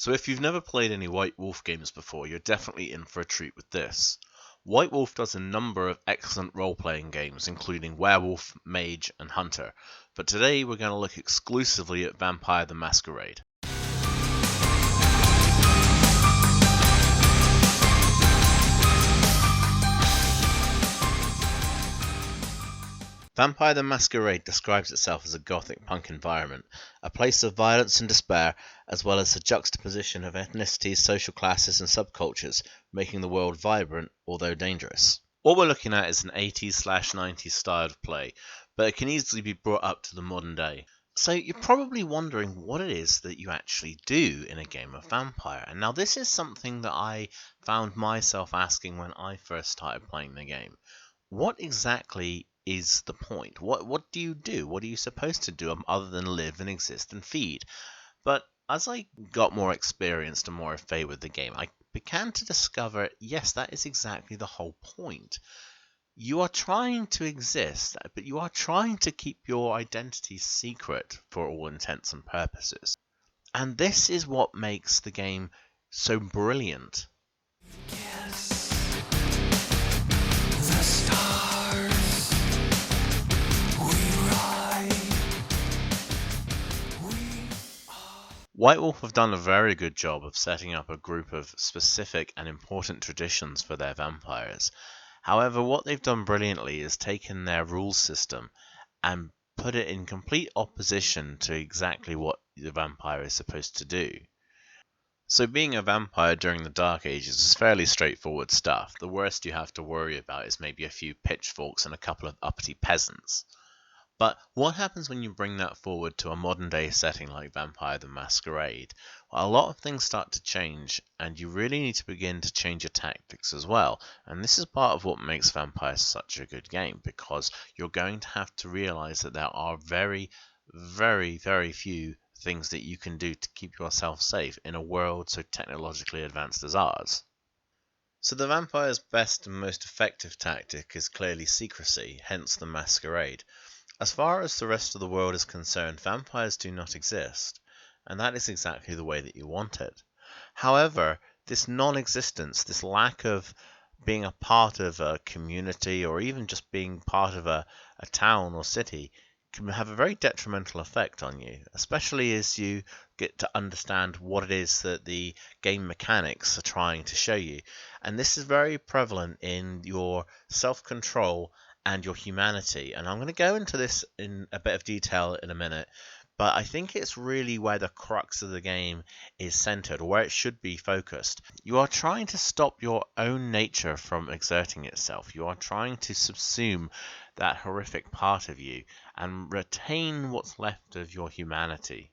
So if you've never played any White Wolf games before, you're definitely in for a treat with this. White Wolf does a number of excellent role-playing games, including Werewolf, Mage, and Hunter, but today we're going to look exclusively at Vampire the Masquerade. Vampire the Masquerade describes itself as a gothic punk environment, a place of violence and despair, as well as a juxtaposition of ethnicities, social classes, and subcultures, making the world vibrant, although dangerous. What we're looking at is an 80s/90s style of play, but it can easily be brought up to the modern day. So you're probably wondering what it is that you actually do in a game of Vampire. And now this is something that I found myself asking when I first started playing the game. What exactly is the point? What do you do? What are you supposed to do other than live and exist and feed? But as I got more experienced and more au fait with the game, I began to discover, yes, that is exactly the whole point. You are trying to exist, but you are trying to keep your identity secret for all intents and purposes. And this is what makes the game so brilliant. White Wolf have done a very good job of setting up a group of specific and important traditions for their vampires. However, what they've done brilliantly is taken their rules system and put it in complete opposition to exactly what the vampire is supposed to do. So being a vampire during the Dark Ages is fairly straightforward stuff. The worst you have to worry about is maybe a few pitchforks and a couple of uppity peasants. But what happens when you bring that forward to a modern day setting like Vampire the Masquerade? Well, a lot of things start to change, and you really need to begin to change your tactics as well. And this is part of what makes Vampire such a good game, because you're going to have to realize that there are very, very, very few things that you can do to keep yourself safe in a world so technologically advanced as ours. So the vampire's best and most effective tactic is clearly secrecy, hence the masquerade. As far as the rest of the world is concerned, vampires do not exist, and that is exactly the way that you want it. However, this non-existence, this lack of being a part of a community or even just being part of a town or city can have a very detrimental effect on you, especially as you get to understand what it is that the game mechanics are trying to show you. And this is very prevalent in your self-control and your humanity. And I'm going to go into this in a bit of detail in a minute, but I think it's really where the crux of the game is centered, or where it should be focused. You are trying to stop your own nature from exerting itself. You are trying to subsume that horrific part of you and retain what's left of your humanity.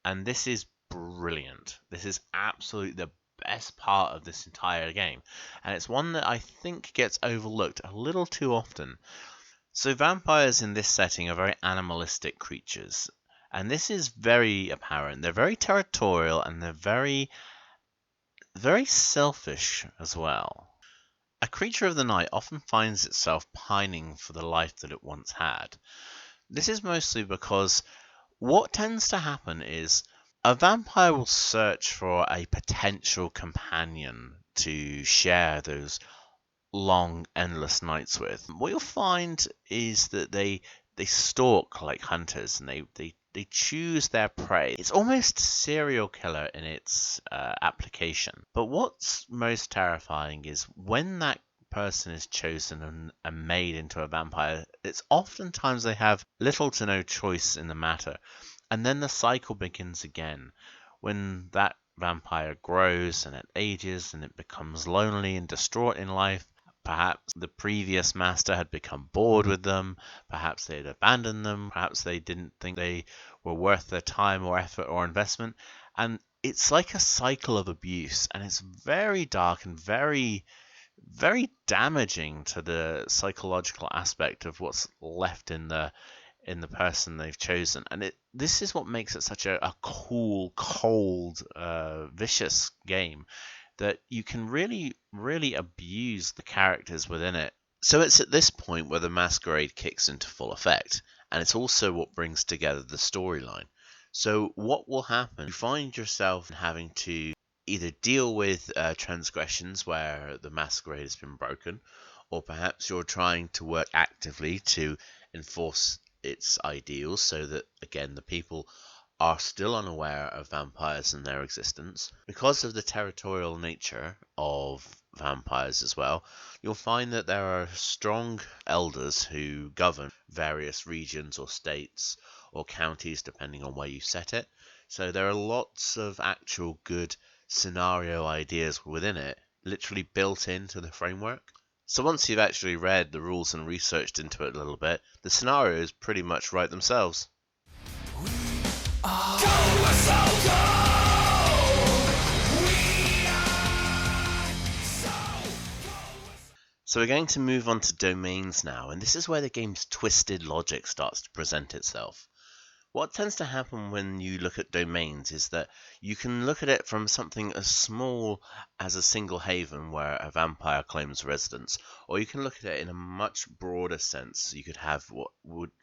And this is brilliant. This is absolutely the best part of this entire game, and it's one that I think gets overlooked a little too often. So vampires in this setting are very animalistic creatures, and this is very apparent. They're very territorial, and they're very, very selfish as well. A creature of the night often finds itself pining for the life that it once had. This is mostly because what tends to happen is a vampire will search for a potential companion to share those long, endless nights with. What you'll find is that they stalk like hunters, and they choose their prey. It's almost serial killer in its application. But what's most terrifying is when that person is chosen and made into a vampire, it's oftentimes they have little to no choice in the matter. And then the cycle begins again, when that vampire grows and it ages and it becomes lonely and distraught in life. Perhaps the previous master had become bored with them, perhaps they had abandoned them, perhaps they didn't think they were worth their time or effort or investment. And it's like a cycle of abuse, and it's very dark and very, very damaging to the psychological aspect of what's left in the person they've chosen. And this is what makes it such a cool, cold, vicious game, that you can really, really abuse the characters within it. So it's at this point where the Masquerade kicks into full effect, and it's also what brings together the storyline. So what will happen? You find yourself having to either deal with transgressions where the masquerade has been broken, or perhaps you're trying to work actively to enforce its ideals so that, again, the people are still unaware of vampires and their existence. Because of the territorial nature of vampires as well, you'll find that there are strong elders who govern various regions or states or counties depending on where you set it. So there are lots of actual good scenario ideas within it, literally built into the framework. So once you've actually read the rules and researched into it a little bit, the scenarios pretty much write themselves. So we're going to move on to domains now, and this is where the game's twisted logic starts to present itself. What tends to happen when you look at domains is that you can look at it from something as small as a single haven where a vampire claims residence, or you can look at it in a much broader sense. You could have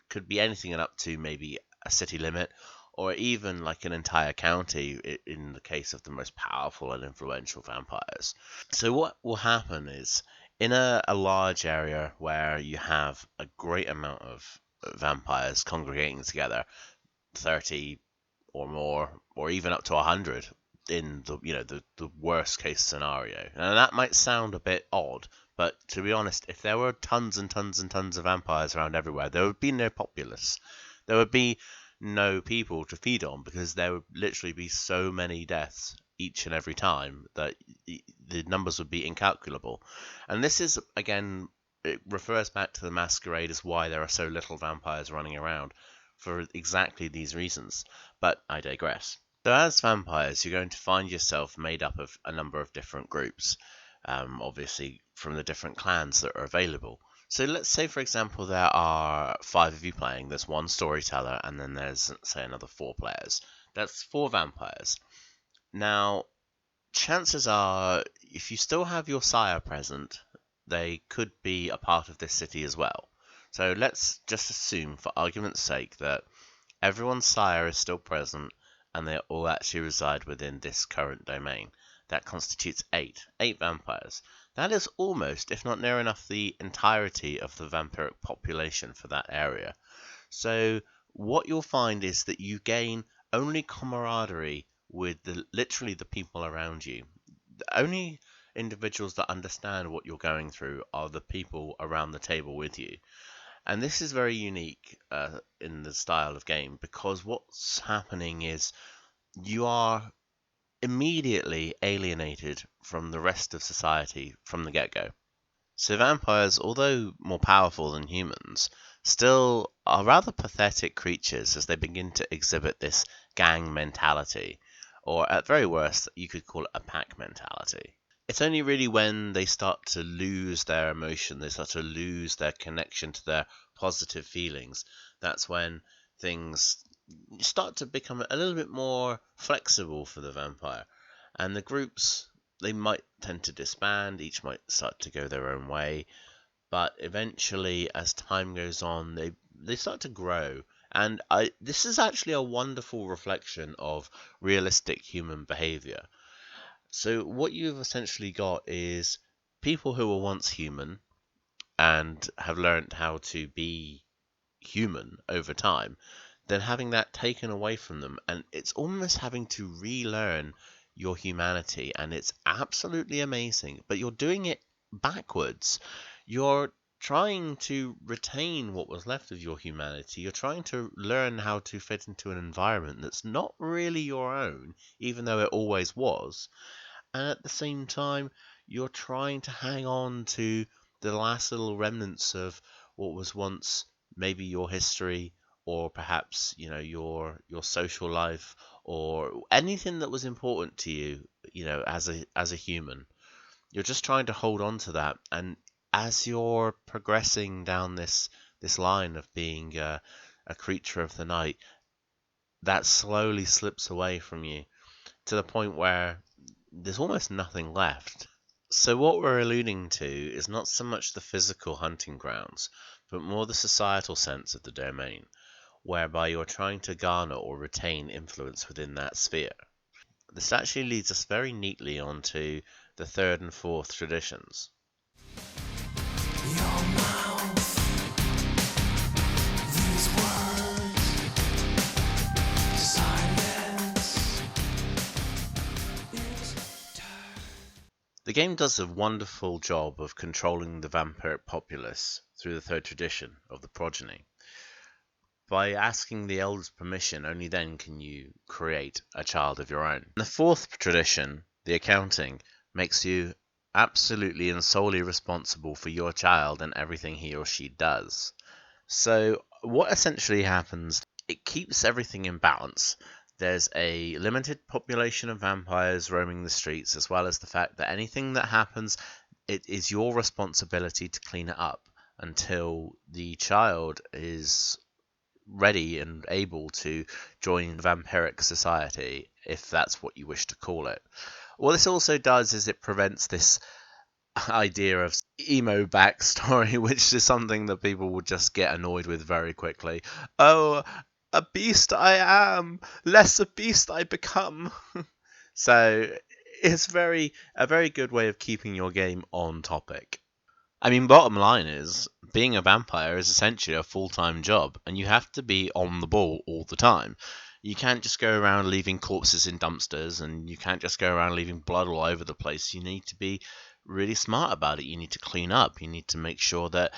could be anything up to maybe a city limit, or even like an entire county in the case of the most powerful and influential vampires. So what will happen is, in a large area where you have a great amount of vampires congregating together, 30 or more, or even up to 100 in the worst case scenario. And that might sound a bit odd, but to be honest, if there were tons and tons and tons of vampires around everywhere, there would be no populace. There would be no people to feed on because there would literally be so many deaths each and every time that the numbers would be incalculable. And this is, again, it refers back to the Masquerade as why there are so little vampires running around, for exactly these reasons, but I digress. So as vampires, you're going to find yourself made up of a number of different groups, obviously from the different clans that are available. So let's say, for example, there are 5 of you playing, there's one storyteller, and then there's, say, another 4 players. That's 4 vampires. Now, chances are, if you still have your sire present, they could be a part of this city as well. So let's just assume, for argument's sake, that everyone's sire is still present and they all actually reside within this current domain. That constitutes 8 vampires. That is almost, if not near enough, the entirety of the vampiric population for that area. So what you'll find is that you gain only camaraderie with literally the people around you. The only individuals that understand what you're going through are the people around the table with you. And this is very unique in the style of game, because what's happening is you are immediately alienated from the rest of society from the get-go. So vampires, although more powerful than humans, still are rather pathetic creatures as they begin to exhibit this gang mentality, or at very worst, you could call it a pack mentality. It's only really when they start to lose their emotion, they start to lose their connection to their positive feelings, that's when things start to become a little bit more flexible for the vampire. And the groups, they might tend to disband, each might start to go their own way, but eventually, as time goes on, they start to grow. And this is actually a wonderful reflection of realistic human behavior. So what you've essentially got is people who were once human and have learned how to be human over time, then having that taken away from them, and it's almost having to relearn your humanity, and it's absolutely amazing, but you're doing it backwards. You're trying to retain what was left of your humanity. You're trying to learn how to fit into an environment that's not really your own, even though it always was. And at the same time, you're trying to hang on to the last little remnants of what was once maybe your history, or perhaps your social life, or anything that was important to you, as a human. You're just trying to hold on to that, and as you're progressing down this line of being a creature of the night, that slowly slips away from you to the point where there's almost nothing left. So what we're alluding to is not so much the physical hunting grounds, but more the societal sense of the domain. whereby you're trying to garner or retain influence within that sphere. This actually leads us very neatly onto the third and fourth traditions. Your mouth, these words, silence. The game does a wonderful job of controlling the vampiric populace through the third tradition of the Progeny. By asking the elders' permission, only then can you create a child of your own. The fourth tradition, the accounting, makes you absolutely and solely responsible for your child and everything he or she does. So what essentially happens, it keeps everything in balance. There's a limited population of vampires roaming the streets, as well as the fact that anything that happens, it is your responsibility to clean it up until the child is ready and able to join vampiric society, if that's what you wish to call it. What this also does is it prevents this idea of emo backstory, which is something that people would just get annoyed with very quickly. Oh, a beast I am, less a beast I become. So it's a very good way of keeping your game on topic. I mean, bottom line is, being a vampire is essentially a full-time job, and you have to be on the ball all the time. You can't just go around leaving corpses in dumpsters, and you can't just go around leaving blood all over the place. You need to be really smart about it. You need to clean up. You need to make sure that,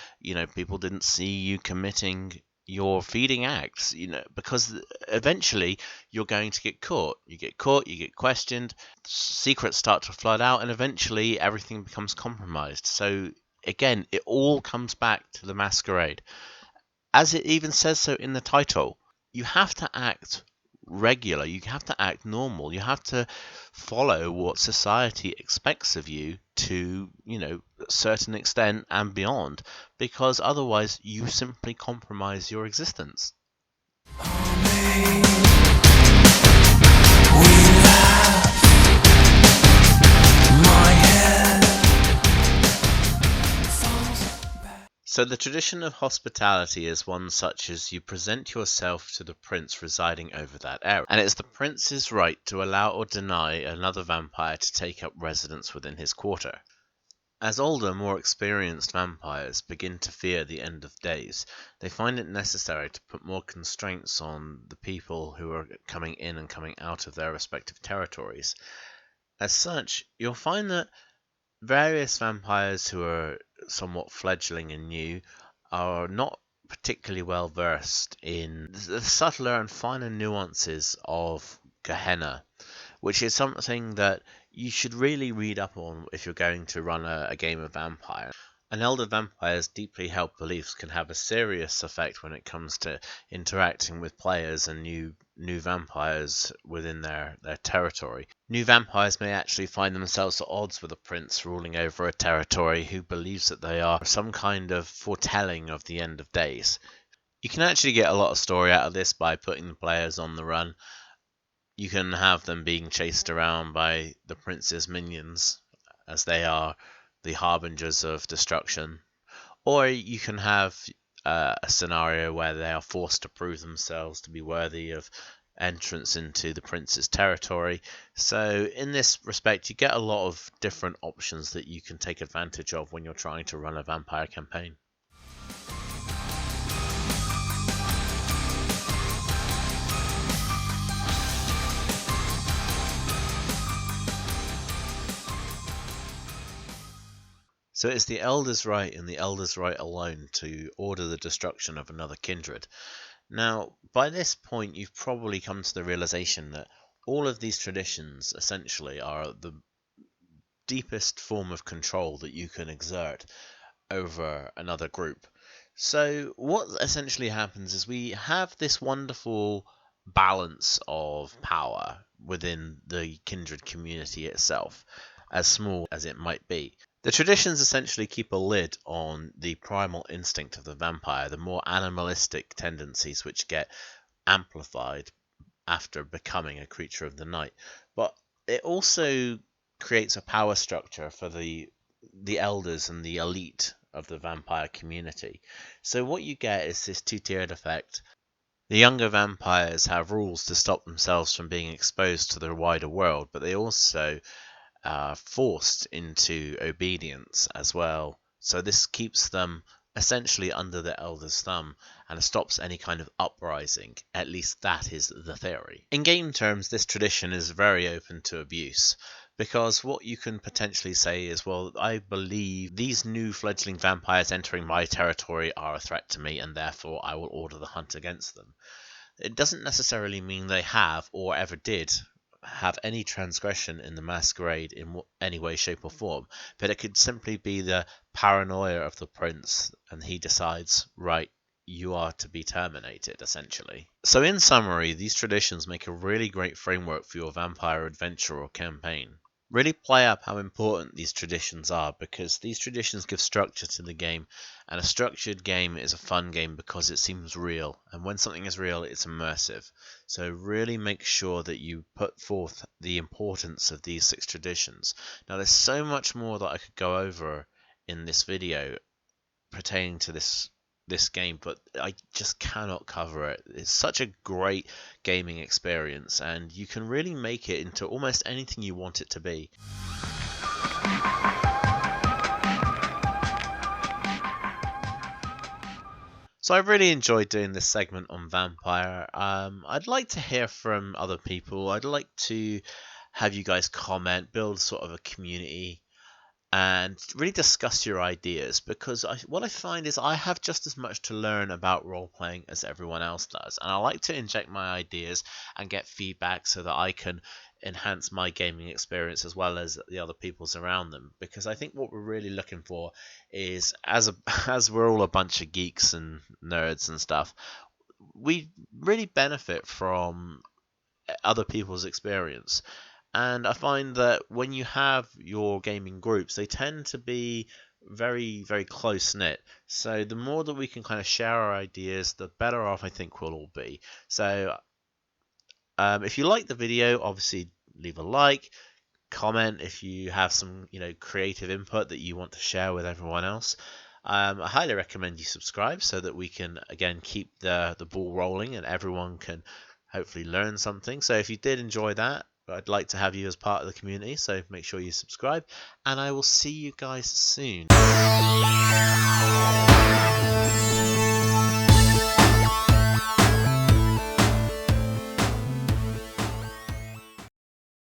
people didn't see you committing your feeding acts, because eventually you're going to get caught. You get caught, you get questioned, secrets start to flood out, and eventually everything becomes compromised. So again, it all comes back to the Masquerade. As it even says so in the title, you have to act regular, you have to act normal, you have to follow what society expects of you to, a certain extent and beyond, because otherwise you simply compromise your existence. So the tradition of hospitality is one such as you present yourself to the prince residing over that area, and it is the prince's right to allow or deny another vampire to take up residence within his quarter. As older, more experienced vampires begin to fear the end of days, they find it necessary to put more constraints on the people who are coming in and coming out of their respective territories. As such, you'll find that various vampires who are somewhat fledgling and new are not particularly well versed in the subtler and finer nuances of Gehenna, which is something that you should really read up on if you're going to run a game of vampire. An elder vampire's deeply held beliefs can have a serious effect when it comes to interacting with players and new vampires within their territory. New vampires may actually find themselves at odds with a prince ruling over a territory who believes that they are some kind of foretelling of the end of days. You can actually get a lot of story out of this by putting the players on the run. You can have them being chased around by the prince's minions, as they are the harbingers of destruction. Or you can have a scenario where they are forced to prove themselves to be worthy of entrance into the prince's territory. So in this respect, you get a lot of different options that you can take advantage of when you're trying to run a vampire campaign. So it is the elder's right and the elder's right alone to order the destruction of another kindred. Now, by this point, you've probably come to the realization that all of these traditions essentially are the deepest form of control that you can exert over another group. So what essentially happens is we have this wonderful balance of power within the kindred community itself, as small as it might be. The traditions essentially keep a lid on the primal instinct of the vampire, the more animalistic tendencies which get amplified after becoming a creature of the night. But it also creates a power structure for the elders and the elite of the vampire community. So what you get is this two-tiered effect. The younger vampires have rules to stop themselves from being exposed to the wider world, but they also are forced into obedience as well. So this keeps them essentially under the elder's thumb and stops any kind of uprising. At least that is the theory. In game terms, this tradition is very open to abuse. Because what you can potentially say is, well, I believe these new fledgling vampires entering my territory are a threat to me, and therefore I will order the hunt against them. It doesn't necessarily mean they have, or ever did, have any transgression in the Masquerade in any way, shape, or form, but it could simply be the paranoia of the prince, and he decides, right, you are to be terminated, essentially. So, in summary, these traditions make a really great framework for your vampire adventure or campaign. Really play up how important these traditions are, because these traditions give structure to the game, and a structured game is a fun game because it seems real, and when something is real, it's immersive. So really make sure that you put forth the importance of these 6 traditions. Now there's so much more that I could go over in this video pertaining to this game, but I just cannot cover it. It's such a great gaming experience, and you can really make it into almost anything you want it to be. So I really enjoyed doing this segment on Vampire. I'd like to hear from other people. I'd like to have you guys comment, build sort of a community, and really discuss your ideas, because what I find is I have just as much to learn about role playing as everyone else does, and I like to inject my ideas and get feedback so that I can enhance my gaming experience as well as the other people's around them, because I think what we're really looking for is, as we're all a bunch of geeks and nerds and stuff, we really benefit from other people's experience. And I find that when you have your gaming groups, they tend to be very, very close knit. So the more that we can kind of share our ideas, the better off I think we'll all be. So if you like the video, obviously leave a like, comment if you have some creative input that you want to share with everyone else. I highly recommend you subscribe so that we can again keep the ball rolling and everyone can hopefully learn something. So if you did enjoy that, I'd like to have you as part of the community, so make sure you subscribe, and I will see you guys soon.